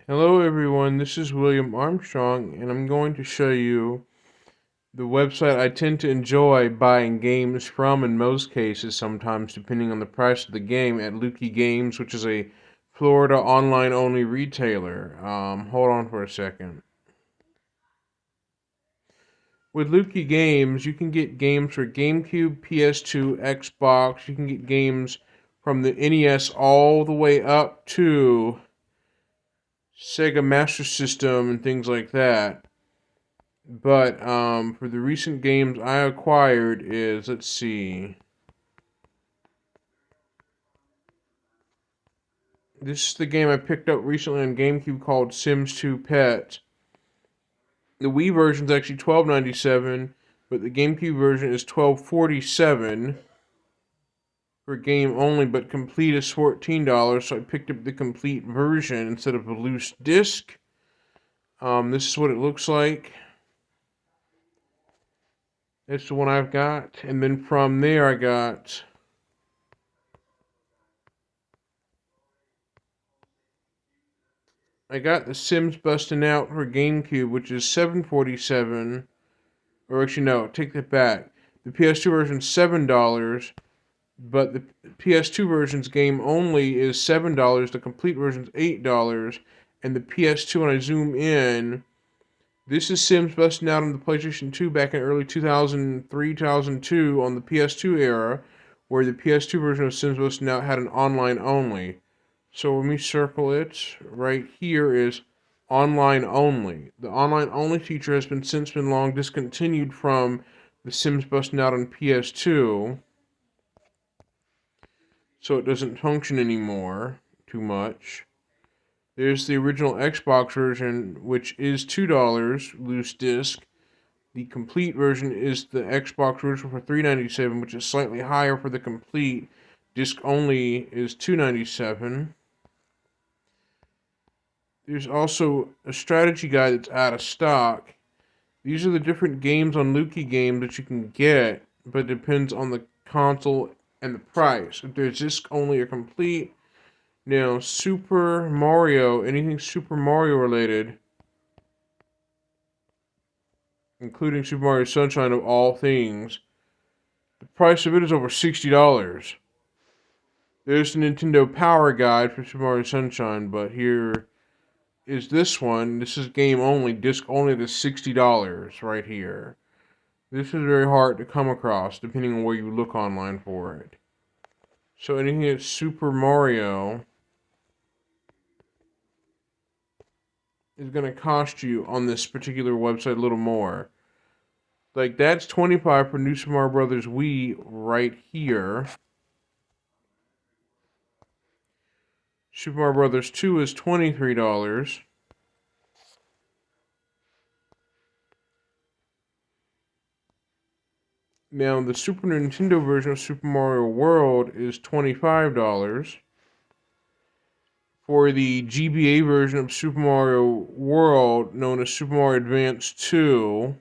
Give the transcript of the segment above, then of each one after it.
Hello everyone, this is William Armstrong, and I'm going to show you the website I tend to enjoy buying games from in most cases, sometimes depending on the price of the game, at Lukie Games, which is a Florida online-only retailer. Hold on for a second. With Lukie Games, you can get games for GameCube, PS2, Xbox. You can get games from the NES all the way up to Sega Master System and things like that. But for the recent games I acquired is, let's see. This is the game I picked up recently on GameCube called Sims 2 Pet. The Wii version is actually $12.97, but the GameCube version is $12.47 for game only, but complete is $14. So I picked up the complete version instead of a loose disc. This is what it looks like. That's the one I've got, and then from there I got The Sims Busting Out for GameCube, which is $7.47. Or actually, no, take that back. The PS2 version is $7, but the PS2 version's game only is $7. The complete version's $8, and the PS2. When I zoom in, this is Sims Busting Out on the PlayStation 2 back in early 2003, 2002 on the PS2 era, where the PS2 version of Sims Busting Out had an online only. So let me circle it. Right here is online only. The online only feature has since been long discontinued from The Sims Busting Out on PS2, so it doesn't function anymore too much. There's the original Xbox version, which is $2 loose disc. The complete version is the Xbox version for $3.97, which is slightly higher for the complete. Disc only is $2.97. There's also a strategy guide that's out of stock. These are the different games on Lukie Game that you can get, but it depends on the console and the price. If there's disc only or complete, now Super Mario, anything Super Mario related, including Super Mario Sunshine of all things, the price of it is over $60. There's the Nintendo Power Guide for Super Mario Sunshine, but here is this one. This is game only, disc only, the $60 right here. This is very hard to come across, depending on where you look online for it. So anything that's Super Mario is going to cost you on this particular website a little more. Like that's $25 for New Super Mario Brothers Wii right here. Super Mario Brothers 2 is $23. Now the Super Nintendo version of Super Mario World is $25. For the GBA version of Super Mario World, known as Super Mario Advance 2,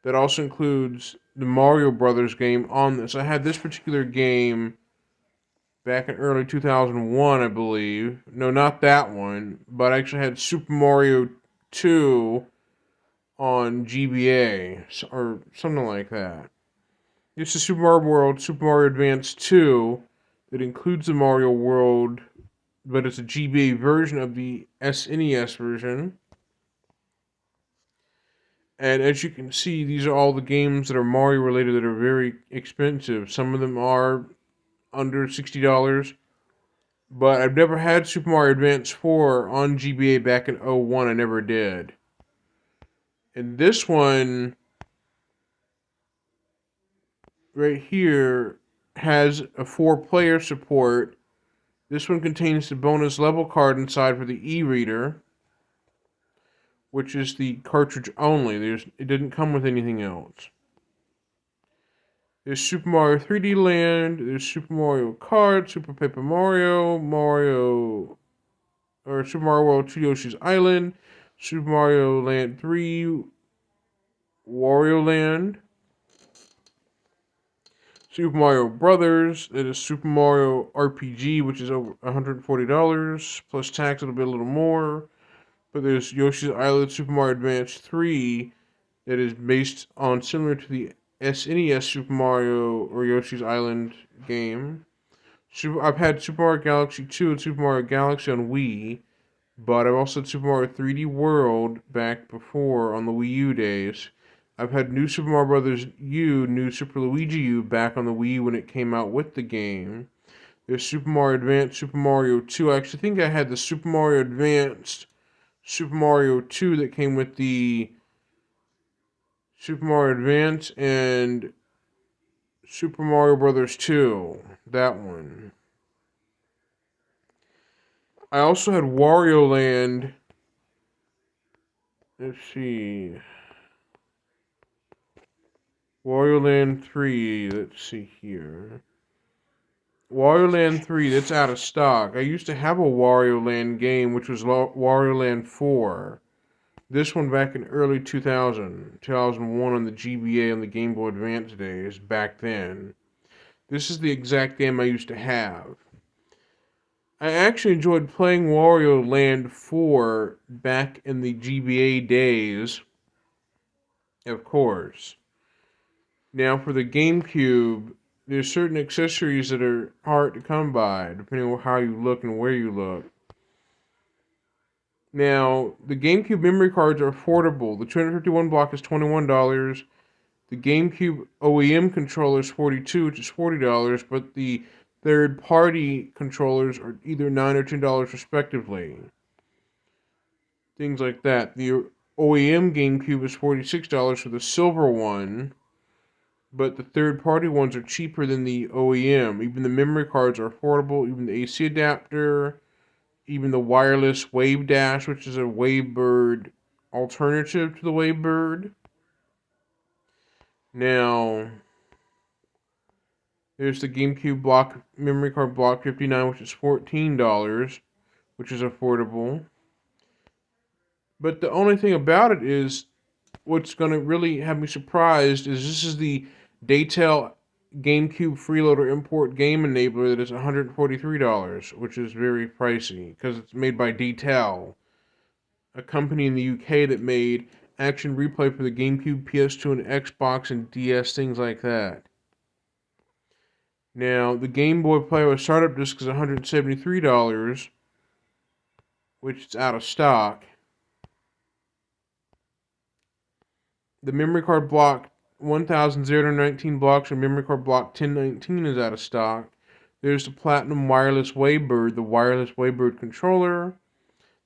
that also includes the Mario Brothers game on this. I had this particular game back in early 2001, I believe. No, not that one, but I actually had Super Mario 2 on GBA or something like that. This is Super Mario World, Super Mario Advance 2, that includes the Mario World, but it's a GBA version of the SNES version. And as you can see, these are all the games that are Mario related that are very expensive. Some of them are under $60, but I've never had Super Mario Advance 4 on GBA back in '01. I never did. And this one right here has a 4-player support. This one contains the bonus level card inside for the e-reader, which is the cartridge only. It didn't come with anything else. There's Super Mario 3D Land, there's Super Mario Kart, Super Paper Mario, Super Mario World 2 Yoshi's Island, Super Mario Land 3, Wario Land, Super Mario Brothers, it is Super Mario RPG, which is over $140, plus tax it'll be a little more. But there's Yoshi's Island Super Mario Advance 3 that is based on similar to the SNES Super Mario or Yoshi's Island game. I've had Super Mario Galaxy 2 and Super Mario Galaxy on Wii, but I've also had Super Mario 3D World back before on the Wii U days. I've had New Super Mario Brothers U, New Super Luigi U back on the Wii when it came out with the game. There's Super Mario Advance, Super Mario 2. I actually think I had the Super Mario Advanced Super Mario 2 that came with the Super Mario Advance and Super Mario Brothers 2. That one. I also had Wario Land. Let's see. Wario Land 3. Let's see here. Wario Land 3, that's out of stock. I used to have a Wario Land game, which was Wario Land 4. This one back in early 2001 on the GBA on the Game Boy Advance days, back then. This is the exact game I used to have. I actually enjoyed playing Wario Land 4 back in the GBA days, of course. Now, for the GameCube, there's certain accessories that are hard to come by, depending on how you look and where you look. Now, the GameCube memory cards are affordable. The 251 block is $21. The GameCube OEM controller is $42, which is $40, but the third-party controllers are either $9 or $10 respectively. Things like that. The OEM GameCube is $46 for the silver one, but the third-party ones are cheaper than the OEM. Even the memory cards are affordable, even the AC adapter, even the wireless Wave Dash, which is a Wavebird alternative to the Wavebird. Now, there's the GameCube block memory card block 59, which is $14, which is affordable. But the only thing about it is, what's going to really have me surprised is this is the Daytel GameCube Freeloader Import Game Enabler that is $143, which is very pricey because it's made by Daytel, a company in the UK that made action replay for the GameCube, PS2, and Xbox and DS, things like that. Now, the Game Boy Player with startup disc is $173, which is out of stock. The memory card block 1019 blocks or memory card block 1019 is out of stock. There's the Platinum Wireless Wavebird, the wireless Wavebird controller.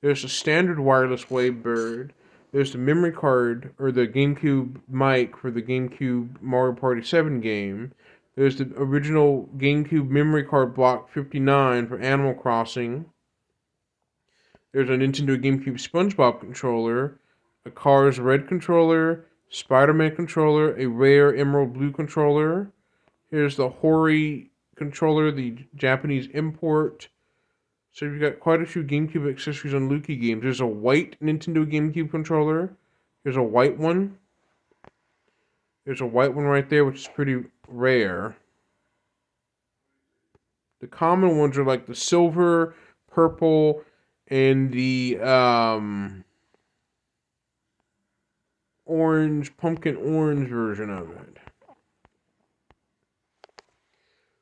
There's the standard wireless Wavebird. There's the memory card or the GameCube mic for the GameCube Mario Party 7 game. There's the original GameCube memory card block 59 for Animal Crossing. There's a Nintendo GameCube SpongeBob controller, a Cars Red controller, Spider-Man controller, a rare Emerald Blue controller. Here's the Hori controller, the Japanese import. So you've got quite a few GameCube accessories on Lukie games. There's a white Nintendo GameCube controller. There's a white one. There's a white one right there, which is pretty rare. The common ones are like the silver, purple, and the pumpkin orange version of it.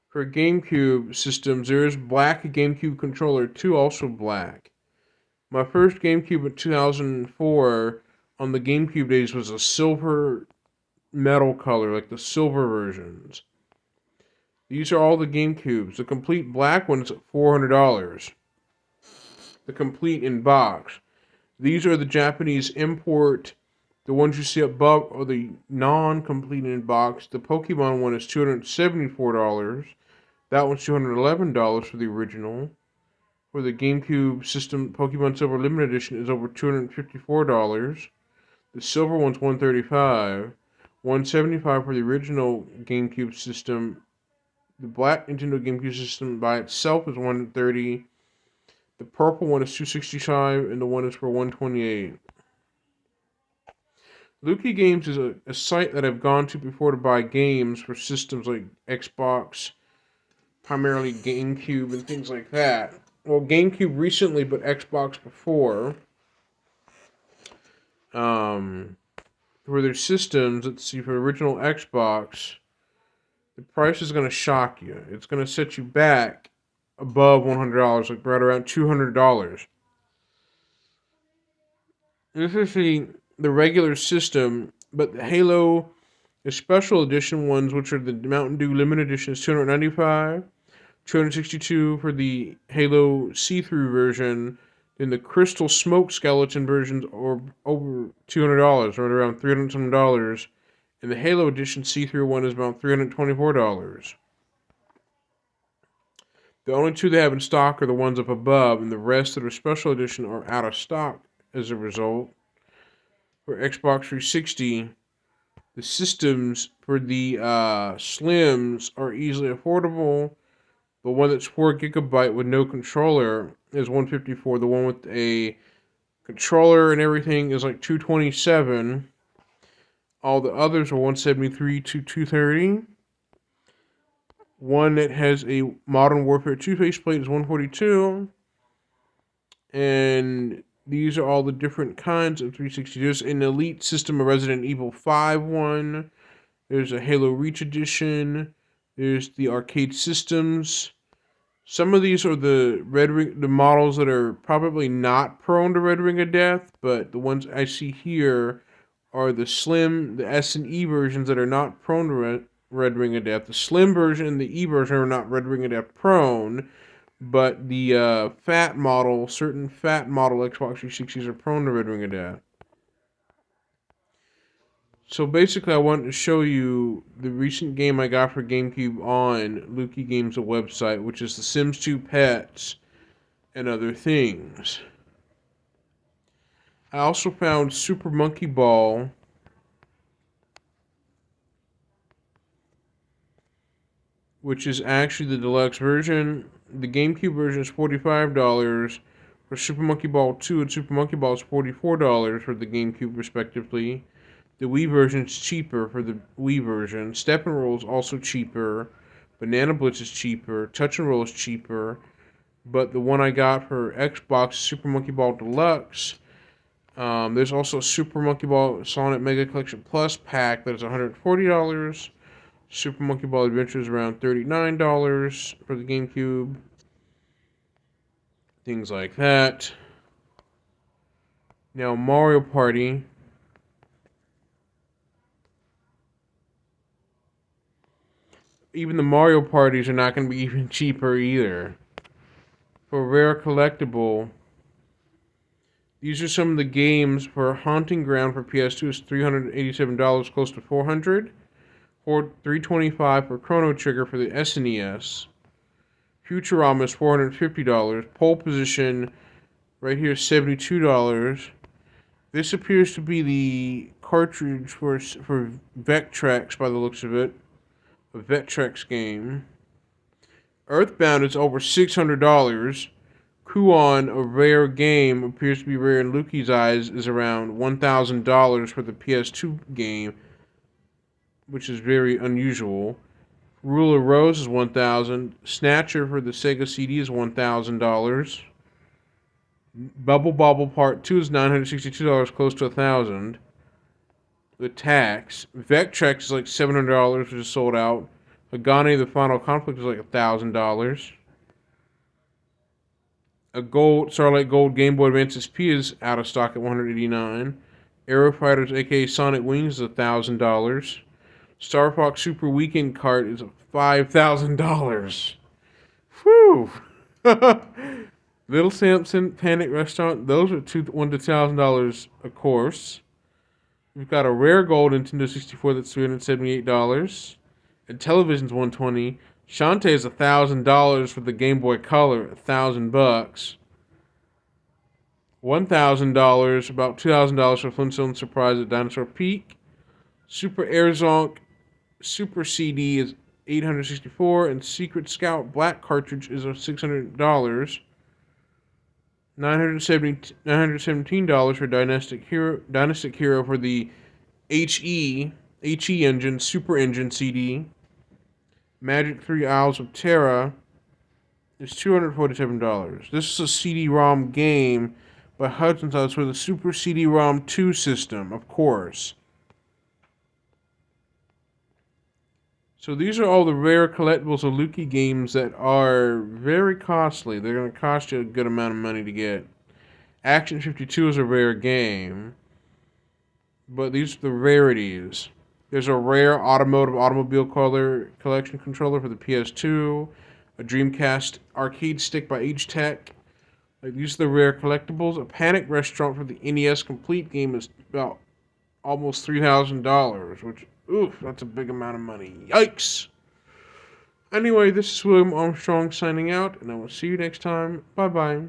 For GameCube systems, there is black GameCube controller 2, also black. My first GameCube in 2004 on the GameCube days was a silver metal color, like the silver versions. These are all the GameCubes. The complete black one is $400. The complete in box. These are the Japanese import. The ones you see above are the non-complete in box. The Pokemon one is $274. That one's $211 for the original. For the GameCube system, Pokemon Silver Limited Edition is over $254. The silver one's $135. $175 for the original GameCube system. The black Nintendo GameCube system by itself is $130. The purple one is $265, and the one is for $128. Lukie Games is a site that I've gone to before to buy games for systems like Xbox, primarily GameCube and things like that. Well, GameCube recently, but Xbox before. For their systems, let's see, for original Xbox, the price is going to shock you. It's going to set you back above $100, like right around $200. This is the regular system, but the Halo, the special edition ones, which are the Mountain Dew limited edition, is $295. $262 for the Halo see-through version. Then the Crystal Smoke skeleton versions are over $200, right around $300 some dollars. And the Halo edition see-through one is about $324. The only two they have in stock are the ones up above, and the rest that are special edition are out of stock as a result. For Xbox 360, the systems for the Slims are easily affordable. The one that's 4 gigabyte with no controller is $154. The one with a controller and everything is like $227. All the others are $173 to $230. One that has a Modern Warfare 2 faceplate is $142. And these are all the different kinds of 360. There's an Elite System of Resident Evil 5 one. There's a Halo Reach Edition. There's the arcade systems. Some of these are the the models that are probably not prone to Red Ring of Death, but the ones I see here are the Slim, the S and E versions that are not prone to Red Ring of Death. The Slim version and the E version are not Red Ring of Death prone, but the fat model, certain fat model Xbox 360s are prone to Red Ring of Death. So basically, I wanted to show you the recent game I got for GameCube on Lukie Games, a website, which is The Sims 2 Pets and Other Things. I also found Super Monkey Ball, which is actually the deluxe version. The GameCube version is $45 for Super Monkey Ball 2, and Super Monkey Ball is $44 for the GameCube, respectively. The Wii version is cheaper for the Wii version. Step and Roll is also cheaper. Banana Blitz is cheaper. Touch and Roll is cheaper. But the one I got for Xbox, Super Monkey Ball Deluxe, there's also Super Monkey Ball Sonic Mega Collection Plus pack that is $140. Super Monkey Ball Adventure is around $39 for the GameCube. Things like that. Now, Mario Party. Even the Mario parties are not going to be even cheaper either. For Rare Collectible, these are some of the games for Haunting Ground for PS2 is $387, close to $400. For $325 for Chrono Trigger for the SNES. Futurama is $450. Pole Position right here is $72. This appears to be the cartridge for Vectrex by the looks of it. A Vectrex game. Earthbound is over $600. Kuon, a rare game, appears to be rare in Lukie's eyes, is around $1,000 for the PS2 game, which is very unusual. Ruler Rose is $1,000. Snatcher for the Sega CD is $1,000. Bubble Bobble Part 2 is $962, close to $1,000. The tax. Vectrex is like $700, which is sold out. Agani, the Final Conflict is like $1,000. A Starlight Gold Game Boy Advance SP is out of stock at $189. Aero Fighters, aka Sonic Wings, is $1,000. Star Fox Super Weekend Cart is $5,000. Whew! Little Samson Panic Restaurant, those are $1,000 to $2,000 a course. We've got a rare gold Nintendo 64 that's $378. And television's $120. Shantae is $1,000 for the Game Boy Color, $1,000. $1,000, about $2,000 for Flintstone Surprise at Dinosaur Peak. Super Air Zonk Super CD is $864, and Secret Scout Black Cartridge is $600. $917 for Dynastic Hero for the HE Engine Super Engine CD. Magic 3 Isles of Terra is $247. This is a CD-ROM game, by Hudson Soft for the Super CD-ROM 2 system, of course. So these are all the rare collectibles of Lukie games that are very costly. They're going to cost you a good amount of money to get. Action 52 is a rare game, but these are the rarities. There's a rare automobile color collection controller for the PS2, a Dreamcast arcade stick by H-Tech. Like, these are the rare collectibles. A Panic Restaurant for the NES Complete game is about almost $3,000, which, oof, that's a big amount of money. Yikes! Anyway, this is William Armstrong signing out, and I will see you next time. Bye-bye.